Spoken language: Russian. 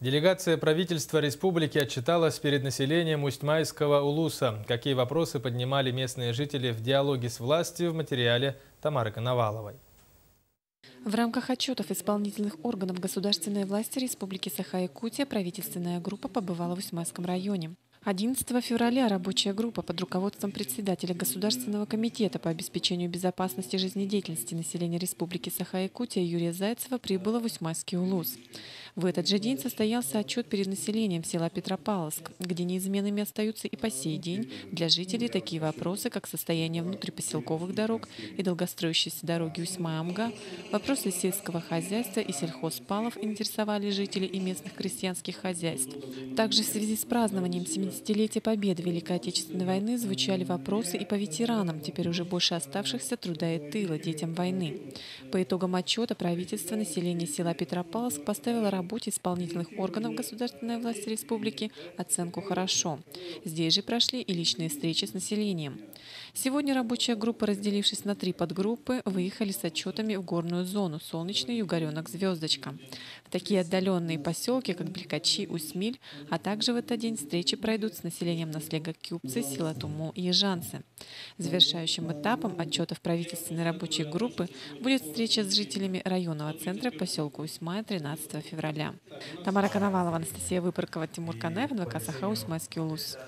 Делегация правительства республики отчиталась перед населением Усть-Майского улуса. Какие вопросы поднимали местные жители в диалоге с властью в материале Тамары Коноваловой. В рамках отчетов исполнительных органов государственной власти Республики Саха-Якутия правительственная группа побывала в Усть-Майском районе. 11 февраля рабочая группа под руководством председателя Государственного комитета по обеспечению безопасности жизнедеятельности населения Республики Саха-Якутия Юрия Зайцева прибыла в Усть-Майский улус. В этот же день состоялся отчет перед населением села Петропавловск, где неизменными остаются и по сей день для жителей такие вопросы, как состояние внутрипоселковых дорог и долгостроящиеся дороги Усть-Май-Амга, вопросы сельского хозяйства и сельхозпалов интересовали жителей и местных крестьянских хозяйств. Также в связи с празднованием 70-летия Победы Великой Отечественной войны звучали вопросы и по ветеранам, теперь уже больше оставшихся труда и тыла, детям войны. По итогам отчета правительство населения села Петропавловск поставило работе исполнительных органов государственной власти республики оценку «хорошо». Здесь же прошли и личные встречи с населением. Сегодня рабочая группа, разделившись на 3 подгруппы, выехали с отчетами в горную зону «Солнечный Югоренок Звездочка». В такие отдаленные поселки, как Белькачи, Усмиль, а также в этот день встречи пройдут с населением наслега Кюпцы, Силатуму и Ежанцы. Завершающим этапом отчетов правительственной рабочей группы будет встреча с жителями районного центра поселка Усть-Май 13 февраля. Тамара Коновалова, Анастасия Выпоркова, Тимур Канаев, НВК Саха, Усть-Майский улус.